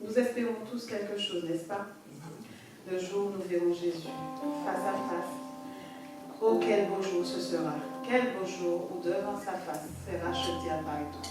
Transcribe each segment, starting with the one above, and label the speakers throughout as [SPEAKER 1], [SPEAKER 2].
[SPEAKER 1] Nous espérons tous quelque chose, n'est-ce pas? Le jour où nous verrons Jésus face à face. Oh, quel beau jour ce sera. Quel beau jour où devant sa face sera jeté à part et tout.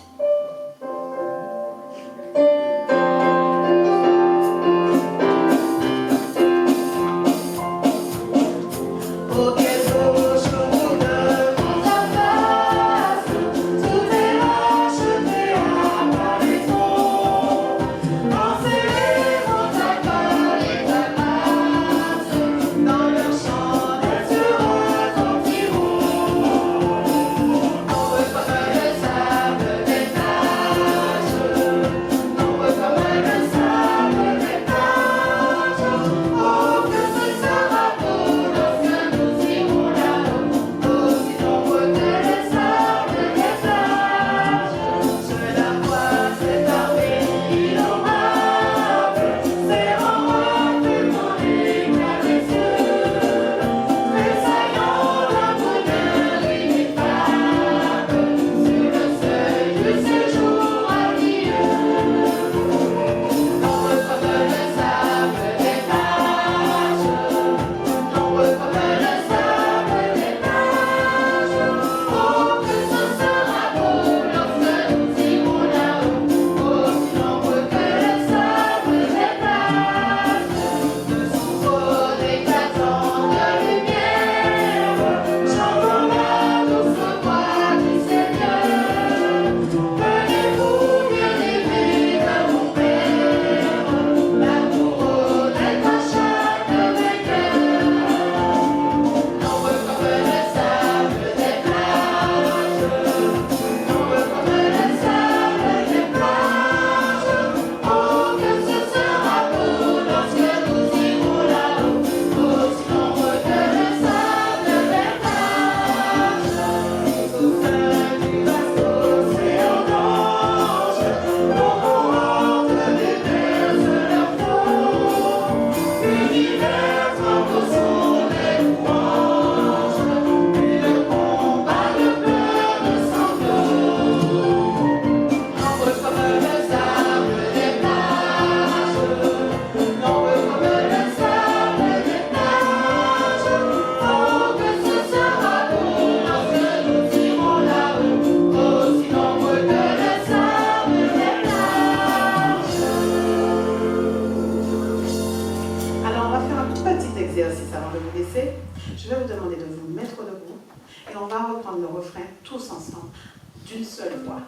[SPEAKER 1] Je vais vous demander de vous mettre debout et on va reprendre le refrain tous ensemble, d'une seule voix.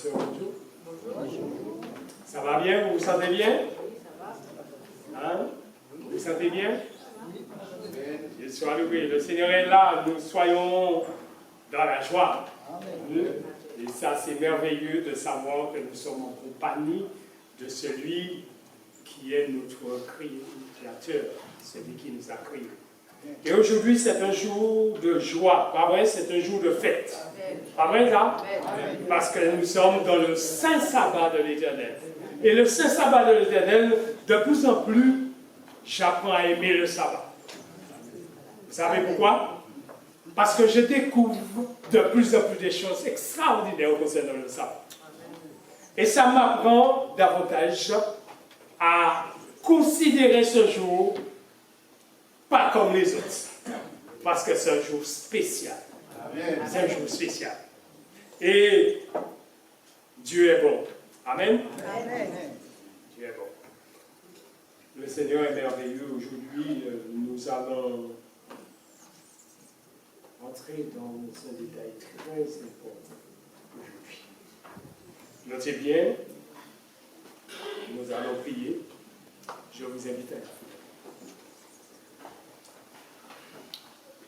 [SPEAKER 2] Bonjour. Bonjour. Ça va bien? Vous vous sentez bien? Hein? Vous vous sentez bien? Dieu soit loué. Le Seigneur est là. Nous soyons dans la joie. Et ça, c'est merveilleux de savoir que nous sommes en compagnie de celui qui est notre créateur, celui qui nous a créés. Et aujourd'hui, c'est un jour de joie. Pas vrai? C'est un jour de fête. Pas vrai, là? Parce que nous sommes dans le saint sabbat de l'Éternel. Et le saint sabbat de l'Éternel, de plus en plus, j'apprends à aimer le sabbat. Vous savez pourquoi? Parce que je découvre de plus en plus des choses extraordinaires concernant le sabbat. Et ça m'apprend davantage à considérer ce jour pas comme les autres. Parce que c'est un jour spécial. C'est un jour spécial. Et Dieu est bon. Amen. Dieu est bon. Le Seigneur est merveilleux. Aujourd'hui, nous allons entrer dans un détail très important aujourd'hui. Notez bien, nous allons prier. Je vous invite à la prière.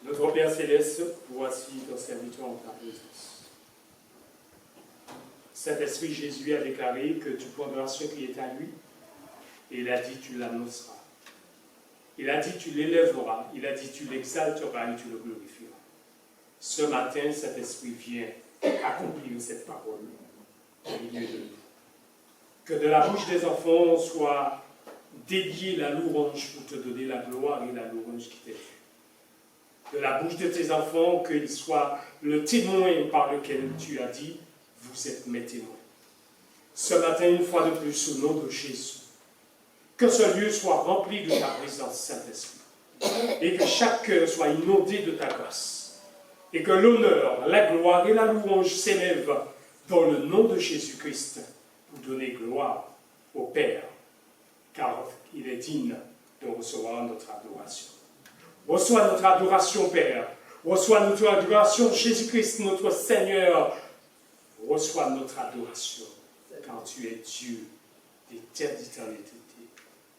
[SPEAKER 2] Notre Père Céleste, voici ton serviteur en ta présence. Saint-Esprit, Jésus a déclaré que tu prendras ce qui est à lui, et il a dit tu l'annonceras. Il a dit tu l'élèveras, il a dit tu l'exalteras et tu le glorifieras. Ce matin, Saint-Esprit vient accomplir cette parole au milieu de nous. Que de la bouche des enfants soit dédiée la louange pour te donner la gloire et la louange qui t'est due. De la bouche de tes enfants, qu'il soit le témoin par lequel tu as dit, vous êtes mes témoins. Ce matin, une fois de plus, au nom de Jésus, que ce lieu soit rempli de ta présence, Saint-Esprit, et que chaque cœur soit inondé de ta grâce, et que l'honneur, la gloire et la louange s'élèvent dans le nom de Jésus-Christ pour donner gloire au Père, car il est digne de recevoir notre adoration. Reçois notre adoration, Père. Reçois notre adoration, Jésus-Christ, notre Seigneur. Reçois notre adoration, car tu es Dieu d'éternité.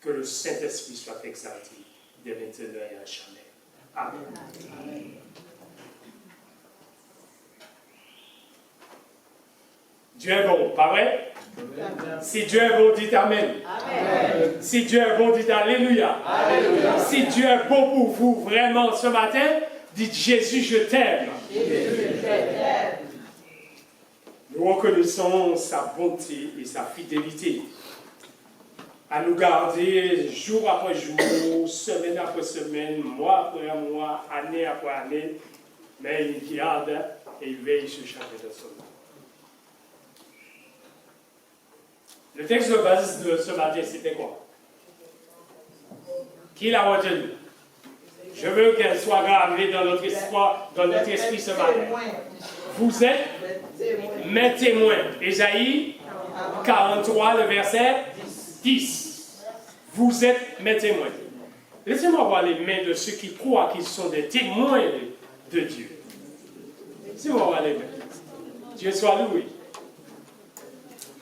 [SPEAKER 2] Que le Saint-Esprit soit exalté dès maintenant et à jamais. Amen. Amen. Dieu est bon, pas vrai? Si Dieu est bon, dites Amen. Amen. Si Dieu est bon, dites Alléluia. Alléluia. Si Dieu est bon pour vous vraiment ce matin, dites Jésus, je t'aime. Nous reconnaissons sa bonté et sa fidélité à nous garder jour après jour, semaine après semaine, mois après mois, année après année, mais il garde et il veille sur chacun de son nom. Le texte de base de ce matin, c'était quoi? Qui l'a retenu? Je veux qu'elle soit gravée dans notre esprit ce matin. Vous êtes mes témoins. Ésaïe 43, le verset 10. Vous êtes mes témoins. Laissez-moi voir les mains de ceux qui croient qu'ils sont des témoins de Dieu. Laissez-moi voir les mains. Dieu soit loué.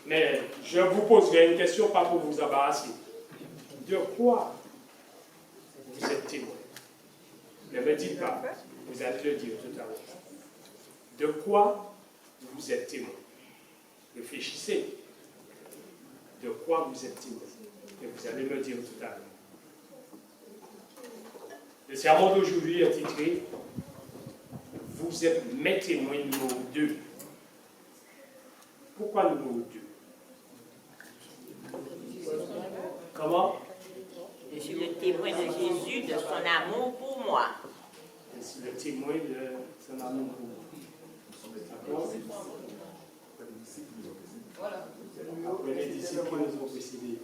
[SPEAKER 2] Mais je vous poserai une question, pas pour vous embarrasser. De quoi vous êtes témoin? Ne me dites pas, vous allez le dire tout à l'heure. De quoi vous êtes témoin? Réfléchissez. De quoi vous êtes témoin? Et vous allez me dire tout à l'heure. Le sermon d'aujourd'hui est titré « Vous êtes mes témoins numéro 2 ». Pourquoi numéro 2? Comment?
[SPEAKER 3] Je suis le témoin de Jésus, de son amour pour moi.
[SPEAKER 2] Je suis le témoin de son amour pour moi. D'accord? Après les disciples qui nous ont précédés.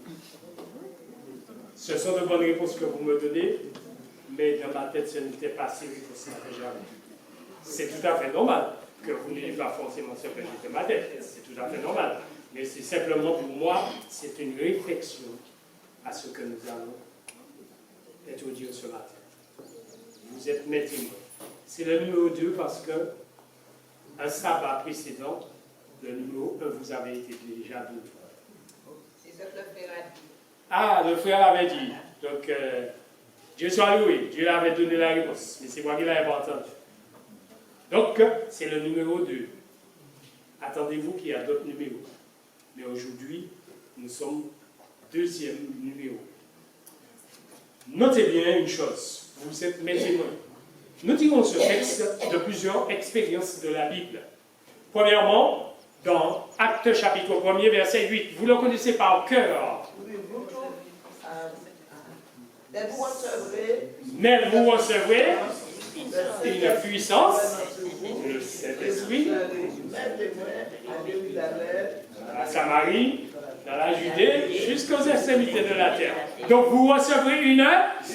[SPEAKER 2] Ce sont de bonnes réponses que vous me donnez, mais dans ma tête, ce n'était pas si réponses que j'avais. C'est tout à fait normal que vous n'ayez pas forcément ce que j'ai dans ma tête. C'est tout à fait normal. Mais c'est simplement pour moi, c'est une réflexion à ce que nous allons introduire ce matin. Vous êtes mes témoins. C'est le numéro 2 parce que un sabbat précédent, le numéro 1, vous avez été déjà donné.
[SPEAKER 3] C'est ce que le frère a dit.
[SPEAKER 2] Ah, le frère l'avait dit. Donc, Dieu soit loué. Dieu avait donné la réponse. Mais c'est moi qui l'avais pas entendu. Donc, c'est le numéro 2. Attendez-vous qu'il y a d'autres numéros. Mais aujourd'hui, nous sommes deuxième numéro. Notez bien une chose. vous êtes mes témoins. Nous tirons ce texte de plusieurs expériences de la Bible. Premièrement, dans Actes chapitre 1er, verset 8. Vous le connaissez par cœur. Mais vous recevrez une puissance, le Saint-Esprit, à Samarie, dans la Judée, jusqu'aux extrémités de la terre. Donc vous recevrez une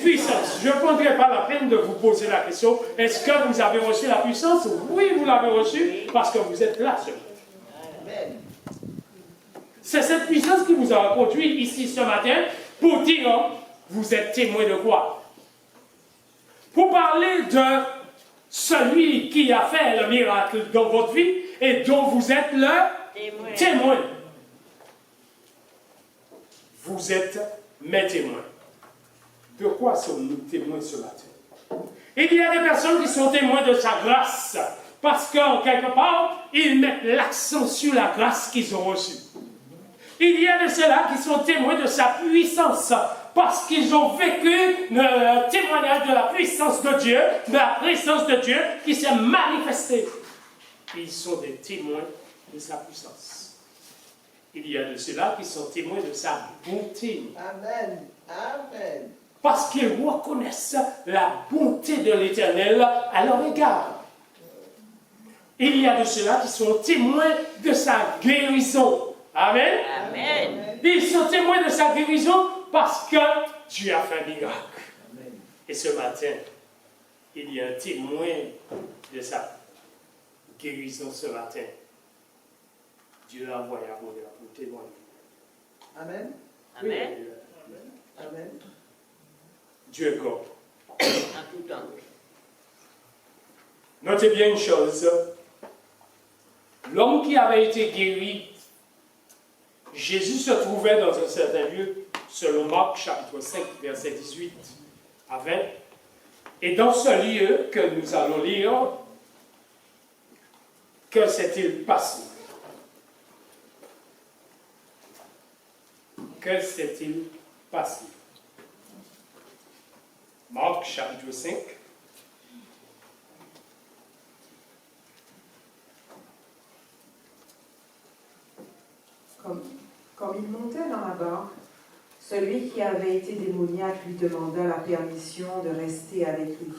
[SPEAKER 2] puissance. Je ne prendrai pas la peine de vous poser la question, est-ce que vous avez reçu la puissance? Oui, vous l'avez reçue, parce que vous êtes là seulement. C'est cette puissance qui vous a conduit ici ce matin pour dire, vous êtes témoin de quoi? Pour parler de celui qui a fait le miracle dans votre vie et dont vous êtes le témoin. Vous êtes mes témoins. De quoi sommes-nous témoins ce matin? Il y a des personnes qui sont témoins de sa grâce, parce qu'en quelque part, ils mettent l'accent sur la grâce qu'ils ont reçue. Il y a de ceux-là qui sont témoins de sa puissance, parce qu'ils ont vécu le témoignage de la puissance de Dieu qui s'est manifestée. Ils sont des témoins de sa puissance. Il y a de ceux-là qui sont témoins de sa bonté.
[SPEAKER 4] Amen. Amen.
[SPEAKER 2] Parce qu'ils reconnaissent la bonté de l'Éternel à leur égard. Il y a de ceux-là qui sont témoins de sa guérison. Amen.
[SPEAKER 3] Amen.
[SPEAKER 2] Ils sont témoins de sa guérison parce que Dieu a fait un miracle.
[SPEAKER 4] Amen.
[SPEAKER 2] Et ce matin, il y a un témoin de sa guérison ce matin. Dieu l'a envoyé à mourir pour témoigner.
[SPEAKER 4] Amen.
[SPEAKER 3] Amen.
[SPEAKER 4] Amen.
[SPEAKER 2] Dieu est grand.
[SPEAKER 3] En tout temps.
[SPEAKER 2] Notez bien une chose. L'homme qui avait été guéri, Jésus se trouvait dans un certain lieu, selon Marc chapitre 5, verset 18 à 20. Et dans ce lieu que nous allons lire, que s'est-il passé? Que s'est-il passé? Marc chapitre 5.
[SPEAKER 5] Comme il montait dans la barque, celui qui avait été démoniaque lui demanda la permission de rester avec lui.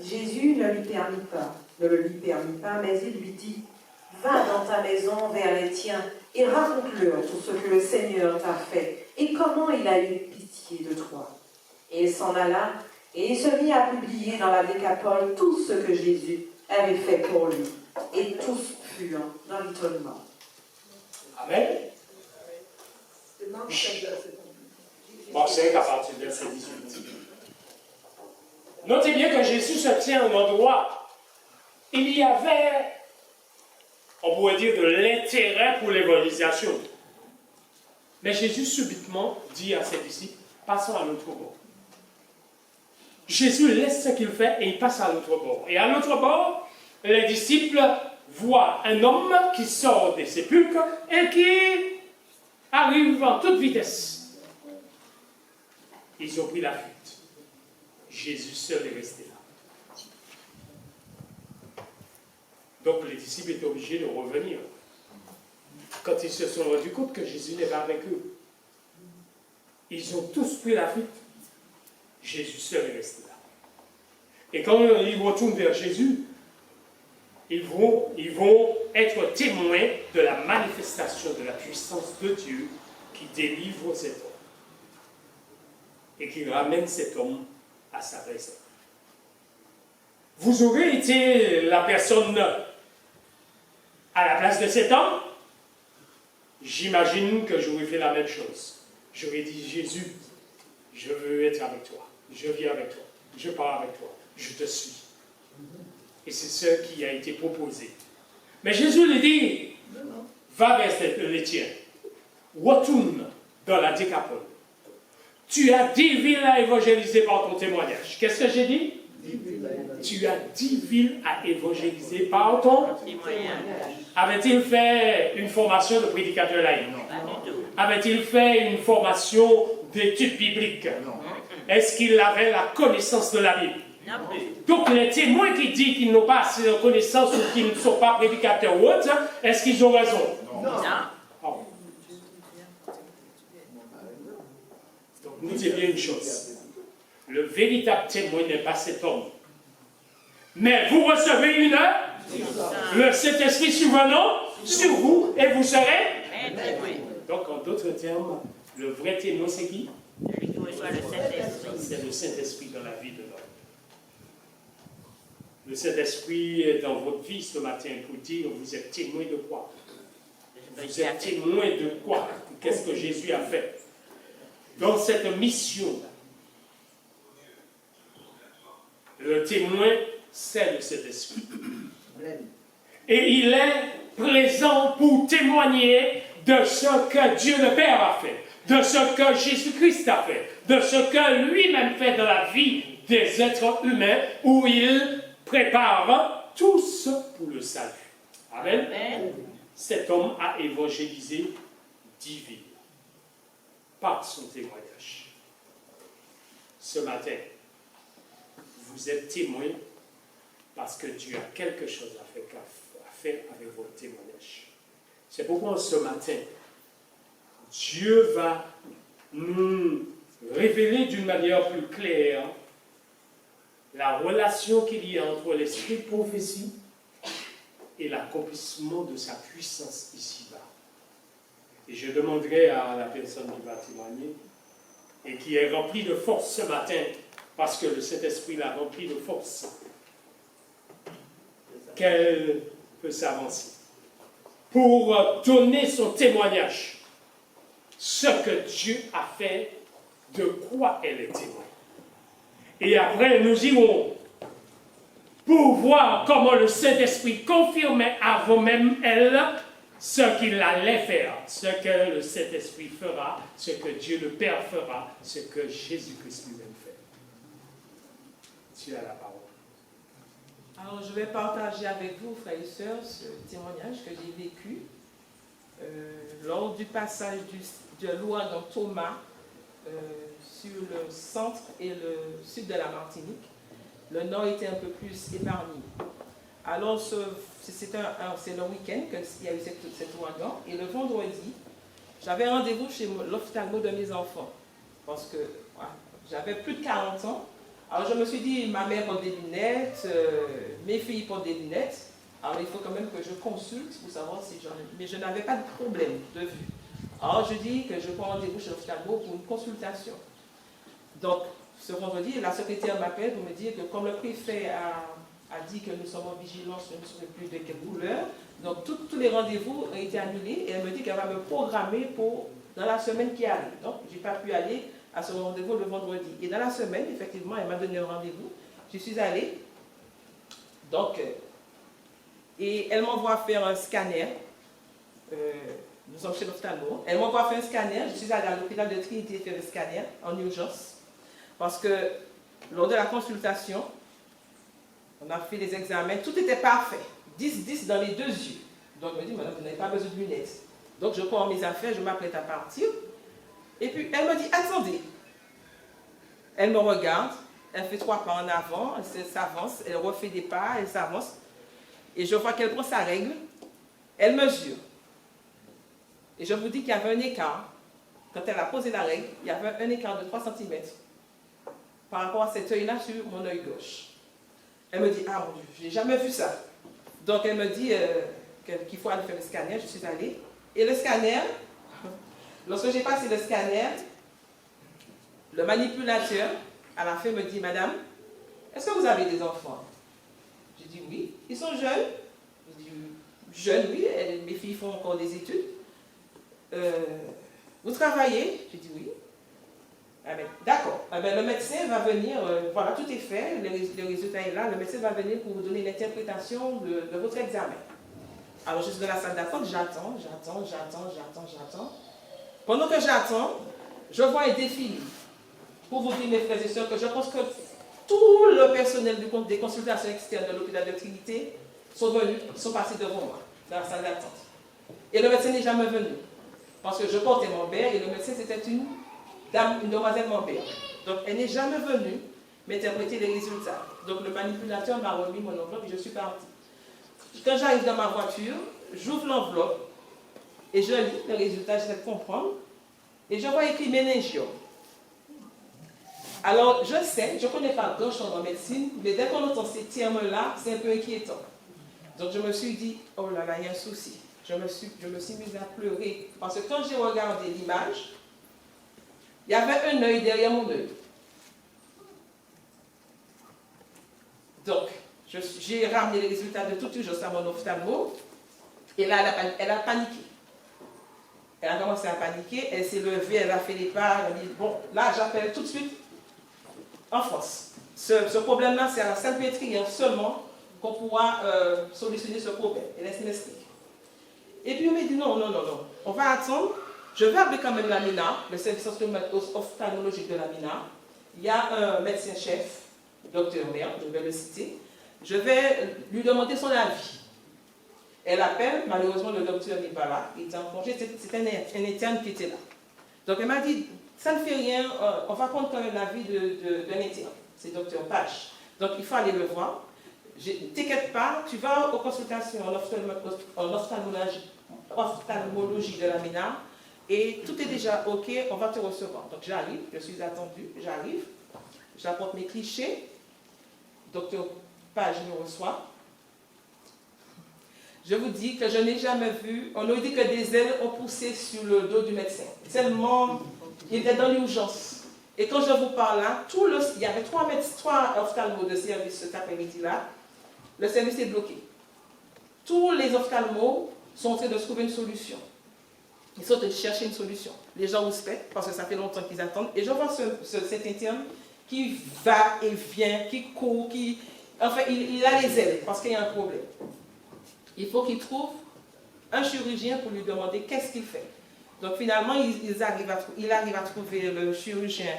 [SPEAKER 5] Jésus ne le lui permit pas, mais il lui dit, « Va dans ta maison vers les tiens et raconte-leur tout ce que le Seigneur t'a fait et comment il a eu pitié de toi. » Et il s'en alla et il se mit à publier dans la Décapole tout ce que Jésus avait fait pour lui. Et tous furent dans l'étonnement.
[SPEAKER 2] Amen.
[SPEAKER 4] C'est Marc 5,
[SPEAKER 2] Marc 5 à partir du verset 18. Notez bien que Jésus se tient à un endroit. Il y avait, on pourrait dire, de l'intérêt pour l'évangélisation. Mais Jésus subitement dit à ses disciples, passons à l'autre bord. Jésus laisse ce qu'il fait et il passe à l'autre bord. Et à l'autre bord, les disciples voient un homme qui sort des sépulcres et qui arrive en toute vitesse. Ils ont pris la fuite. Jésus seul est resté là. Donc les disciples étaient obligés de revenir. Quand ils se sont rendus compte que Jésus n'est pas avec eux, ils ont tous pris la fuite. Jésus seul est resté là. Et quand ils retournent vers Jésus, ils vont être témoins de la manifestation de la puissance de Dieu qui délivre cet homme et qui ramène cet homme à sa raison. Vous aurez été la personne à la place de cet homme? J'imagine que j'aurais fait la même chose. J'aurais dit, Jésus, je veux être avec toi. Je viens avec toi. Je pars avec toi. Je te suis. Et c'est ce qui a été proposé. Mais Jésus lui dit, va vers les tiens. Retourne dans la Décapole. Tu as 10 villes à évangéliser par ton témoignage. Qu'est-ce que j'ai dit? Tu as 10 villes à évangéliser par ton
[SPEAKER 3] Témoignage.
[SPEAKER 2] Avait-il fait une formation de prédicateur laïque?
[SPEAKER 3] Pas du tout.
[SPEAKER 2] Avait-il fait une formation d'études bibliques? est-ce qu'ils avaient la connaissance de la Bible?
[SPEAKER 3] Non plus.
[SPEAKER 2] Donc les témoins qui disent qu'ils n'ont pas assez de connaissance ou qu'ils ne sont pas prédicateurs ou autres, est-ce qu'ils ont raison?
[SPEAKER 3] Non.
[SPEAKER 2] Oh. Donc nous disons bien une chose. Le véritable témoin n'est pas cet homme. Mais vous recevez une heure, le Saint-Esprit survenant sur vous et vous serez. Donc en d'autres termes, le vrai témoin c'est qui?
[SPEAKER 3] Celui qui reçoit le Saint-Esprit.
[SPEAKER 2] C'est le Saint-Esprit dans la vie de l'homme. Le Saint-Esprit est dans votre vie ce matin pour dire vous êtes témoin de quoi? Vous êtes témoin de quoi? Qu'est-ce que Jésus a fait? Dans cette mission, le témoin, c'est le Saint-Esprit. Et il est présent pour témoigner de ce que Dieu le Père a fait, de ce que Jésus-Christ a fait, de ce que lui-même fait dans la vie des êtres humains, où il prépare tous pour le salut. Amen.
[SPEAKER 3] Amen.
[SPEAKER 2] Cet homme a évangélisé 10 villes par son témoignage. Ce matin, vous êtes témoin parce que Dieu a quelque chose à faire avec votre témoignage. C'est pourquoi ce matin, Dieu va nous révéler d'une manière plus claire la relation qu'il y a entre l'esprit de prophétie et l'accomplissement de sa puissance ici-bas. Et je demanderai à la personne qui va témoigner et qui est remplie de force ce matin, parce que le Saint-Esprit l'a remplie de force, qu'elle peut s'avancer pour donner son témoignage, ce que Dieu a fait, de quoi elle est témoin. Et après, nous irons pour voir comment le Saint-Esprit confirmait avant même elle ce qu'il allait faire, ce que le Saint-Esprit fera, ce que Dieu le Père fera, ce que Jésus-Christ lui-même fait. Tu as la parole.
[SPEAKER 6] Alors, je vais partager avec vous, frères et sœurs, ce témoignage que j'ai vécu lors du passage de l'ouragan Thomas sur le centre et le sud de la Martinique. Le nord était un peu plus épargné. Alors, c'est le week-end qu'il y a eu cet ouragan. Et le vendredi, j'avais rendez-vous chez l'ophtalmo de mes enfants. Parce que j'avais plus de 40 ans. Alors, je me suis dit, ma mère porte des lunettes, mes filles portent des lunettes. Alors, il faut quand même que je consulte pour savoir si j'en ai. Mais je n'avais pas de problème de vue. Alors, je dis que je prends rendez-vous chez l'ophtalmo pour une consultation. Donc, ce vendredi, la secrétaire m'appelle pour me dire que comme le préfet a dit que nous sommes en vigilance, je ne saurais plus de quelle couleur, donc tous les rendez-vous ont été annulés et elle me dit qu'elle va me programmer dans la semaine qui arrive. Donc, je n'ai pas pu aller à ce rendez-vous le vendredi. Et dans la semaine, effectivement, elle m'a donné un rendez-vous. Je suis allée. Donc, et elle m'envoie faire un scanner. Nous sommes chez l'ophtalmo. Elle m'envoie faire un scanner. Je suis allée à l'hôpital de Trinité faire le scanner en urgence. Parce que lors de la consultation, on a fait les examens, tout était parfait. 10 dans les deux yeux. Donc, elle me dit, madame, vous n'avez pas besoin de lunettes. Donc, je prends mes affaires, je m'apprête à partir. Et puis, elle me dit, attendez. Elle me regarde, elle fait 3 pas en avant, elle s'avance, elle refait des pas, elle s'avance. Et je vois qu'elle prend sa règle, elle mesure. Et je vous dis qu'il y avait un écart. Quand elle a posé la règle, il y avait un écart de 3 cm par rapport à cet œil-là sur mon œil gauche. Elle me dit, ah mon Dieu, je n'ai jamais vu ça. Donc elle me dit qu'il faut aller faire le scanner, je suis allée. Et le scanner, lorsque j'ai passé le scanner, le manipulateur, à la fin, me dit, madame, est-ce que vous avez des enfants? J'ai dit oui. Ils sont jeunes? Je dis jeunes, oui, mes filles font encore des études. Vous travaillez? J'ai dit oui. Ah ben, d'accord. Ah ben, le médecin va venir, voilà, tout est fait, le résultat est là, le médecin va venir pour vous donner l'interprétation de votre examen. Alors je suis dans la salle d'attente, j'attends. Pendant que j'attends, je vois un défilé. Pour vous dire, mes frères et sœurs, que je pense que tout le personnel des consultations externes de l'hôpital de Trinité sont passés devant moi, dans la salle d'attente. Et le médecin n'est jamais venu. Parce que je portais mon père et le médecin, c'était une demoiselle mon père. Donc, elle n'est jamais venue m'interpréter les résultats. Donc, le manipulateur m'a remis mon enveloppe et je suis partie. Quand j'arrive dans ma voiture, j'ouvre l'enveloppe et je lis les résultats, j'essaie de comprendre. Et je vois écrit méningiome. Alors, je sais, je ne connais pas grand-chose en médecine, mais dès qu'on entend ces termes-là, c'est un peu inquiétant. Donc, je me suis dit, oh là là, il y a un souci. Je me suis mise à pleurer. Parce que quand j'ai regardé l'image, il y avait un œil derrière mon œil. Donc, j'ai ramené les résultats de toute urgence à mon ophtalmo. Et là, elle a paniqué. Elle a commencé à paniquer. Elle s'est levée, elle a fait les pas. Elle a dit, bon, là, j'appelle tout de suite en France. Ce problème-là, c'est à la Salpêtrière seulement qu'on pourra solutionner ce problème. Et laisse m'expliquer. Et puis, on m'a dit, non, on va attendre. Je vais appeler quand même la MINA, le service ophtalmologique de la MINA. Il y a un médecin-chef, docteur Mer, je vais le citer. Je vais lui demander son avis. Elle appelle, malheureusement le docteur n'est pas là, il était en congé, c'était un interne qui était là. Donc elle m'a dit, ça ne fait rien, on va prendre quand même l'avis d'un interne, c'est le docteur Page. Donc il faut aller le voir. T'inquiète pas, tu vas aux consultations en ophtalmologie de la MINA et tout est déjà OK, on va te recevoir. Donc j'arrive, je suis attendue, j'arrive, j'apporte mes clichés, docteur Page me reçoit. Je vous dis que je n'ai jamais vu, on aurait dit que des ailes ont poussé sur le dos du médecin. Tellement, il était dans l'urgence. Et quand je vous parle là, il y avait trois ophtalmos de service cet après-midi-là. Le service est bloqué. Tous les ophtalmos sont en train de trouver une solution. Ils sont en train de chercher une solution. Les gens respectent parce que ça fait longtemps qu'ils attendent. Et je vois cet interne qui va et vient, qui court, enfin, il a les ailes parce qu'il y a un problème. Il faut qu'il trouve un chirurgien pour lui demander qu'est-ce qu'il fait. Donc finalement, il arrive à trouver le chirurgien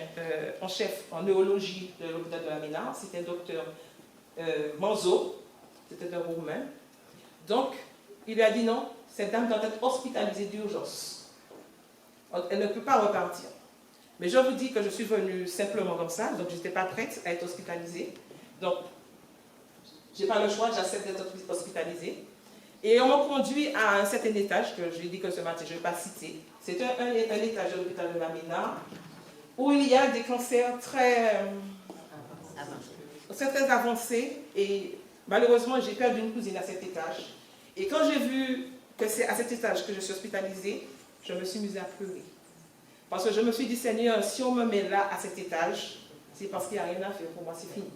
[SPEAKER 6] en chef en neurologie de l'hôpital de la MINA. C'était un docteur Manzo, c'était un Roumain. Donc, il lui a dit non, cette dame doit être hospitalisée d'urgence. Elle ne peut pas repartir. Mais je vous dis que je suis venue simplement comme ça, donc je n'étais pas prête à être hospitalisée. Donc, je n'ai pas le choix, j'accepte d'être hospitalisée. Et on m'a conduit à un certain étage, que je lui ai dit que ce matin, je ne vais pas citer. C'est un étage de l'hôpital de la MINA, où il y a des cancers très avancés. Et malheureusement, j'ai perdu une cousine à cet étage. Et quand j'ai vu que c'est à cet étage que je suis hospitalisée, je me suis mise à pleurer. Parce que je me suis dit, Seigneur, si on me met là, à cet étage, c'est parce qu'il n'y a rien à faire pour moi, c'est fini.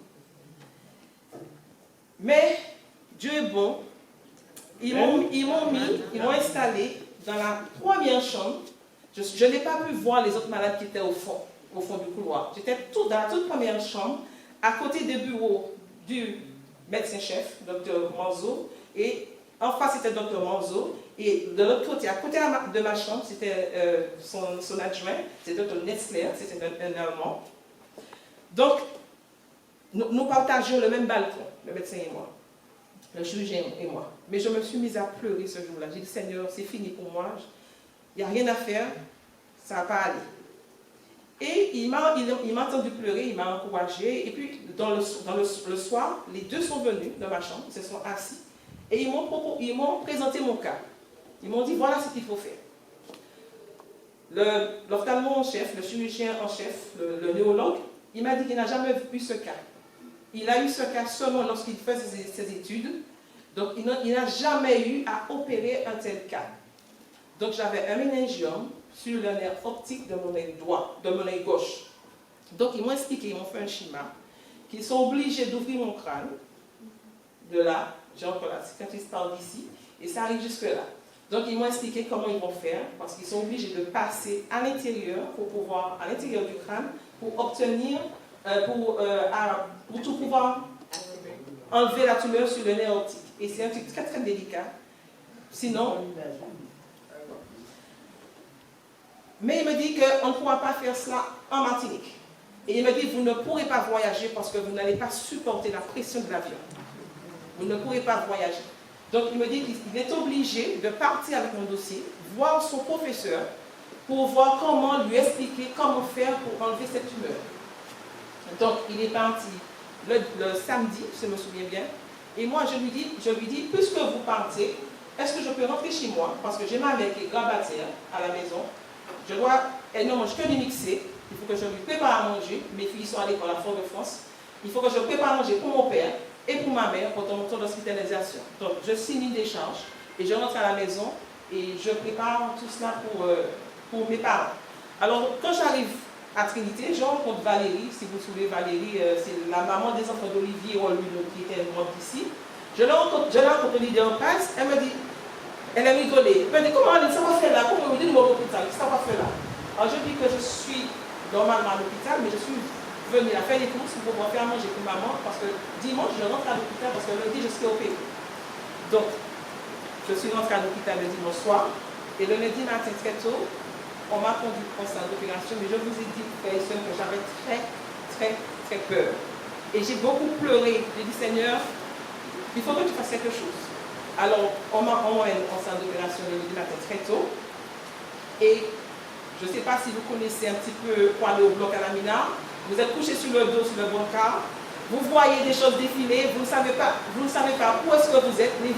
[SPEAKER 6] Mais Dieu est bon. Ils m'ont installé dans la première chambre. Je n'ai pas pu voir les autres malades qui étaient au fond du couloir. J'étais dans la toute première chambre, à côté des bureaux du médecin-chef, Dr Manzo, et en face c'était Dr Manzo, et de l'autre côté, à côté de ma chambre, c'était son adjoint, c'était Dr Netzler, c'était un Allemand. Donc, nous partagions le même balcon, le médecin et moi. Le chirurgien et moi. Mais je me suis mise à pleurer ce jour-là. J'ai dit, Seigneur, c'est fini pour moi. Il n'y a rien à faire. Ça ne va pas aller. Et il m'a entendu pleurer, il m'a encouragé. Et puis, le soir, les deux sont venus dans ma chambre, ils se sont assis. Et ils m'ont présenté mon cas. Ils m'ont dit, voilà ce qu'il faut faire. L'ophtalmo en chef, le chirurgien en chef, le neurologue, il m'a dit qu'il n'a jamais vu ce cas. Il a eu ce cas seulement lorsqu'il faisait ses études. Donc, il n'a jamais eu à opérer un tel cas. Donc, j'avais un méningiome sur le nerf optique de mon œil droit, de mon œil gauche. Donc, ils m'ont expliqué, ils m'ont fait un schéma, qu'ils sont obligés d'ouvrir mon crâne. De là, j'ai encore la cicatrice par d'ici, et ça arrive jusque-là. Donc, ils m'ont expliqué comment ils vont faire, parce qu'ils sont obligés de passer à l'intérieur, à l'intérieur du crâne, pour obtenir, pour tout pouvoir enlever la tumeur sur le nerf optique. Et c'est un truc très très délicat. Sinon, mais il me dit qu'on ne pourra pas faire cela en Martinique. Et il me dit, vous ne pourrez pas voyager parce que vous n'allez pas supporter la pression de l'avion. Vous ne pourrez pas voyager. Donc il me dit qu'il est obligé de partir avec mon dossier, voir son professeur, pour voir comment lui expliquer comment faire pour enlever cette tumeur. Donc, il est parti le samedi, si je me souviens bien. Et moi, je lui dis, puisque vous partez, est-ce que je peux rentrer chez moi? Parce que j'ai ma mère qui est grabataire à la maison. Elle ne mange que du mixé. Il faut que je lui prépare à manger. Mes filles sont à l'école à Fort-de-France. Il faut que je prépare à manger pour mon père et pour ma mère pendant mon temps d'hospitalisation. Donc, je signe une décharge et je rentre à la maison et je prépare tout cela pour mes parents. Alors, quand j'arrive à Trinité, je rencontre Valérie. Si vous vous souvenez, Valérie, c'est la maman des enfants d'Olivier Rolluno qui était morte ici. Je la rencontre au leader en passe. Elle me dit, elle a rigolé. Elle me dit, comment ça va faire là? Comment on dit de l'hôpital? Qu'est-ce que ça va faire là? Alors, je dis que je suis normalement à l'hôpital, mais je suis venue à faire les courses pour pouvoir faire manger pour maman, parce que dimanche, je rentre à l'hôpital, parce que lundi, je suis opérée. Donc, je suis rentrée à l'hôpital le dimanche soir, et le lundi matin, très tôt, on m'a conduit pour une salle d'opération, mais je vous ai dit, frères et sœurs, que j'avais très, très, très peur. Et j'ai beaucoup pleuré. J'ai dit, Seigneur, il faut que tu fasses quelque chose. Alors, on m'a envoyé en salle d'opération le lundi matin très tôt, et je ne sais pas si vous connaissez un petit peu pour aller au bloc à la Mina. Vous êtes couché sur le dos, sur le brancard. Vous voyez des choses défiler. Vous ne savez pas où est-ce que vous êtes.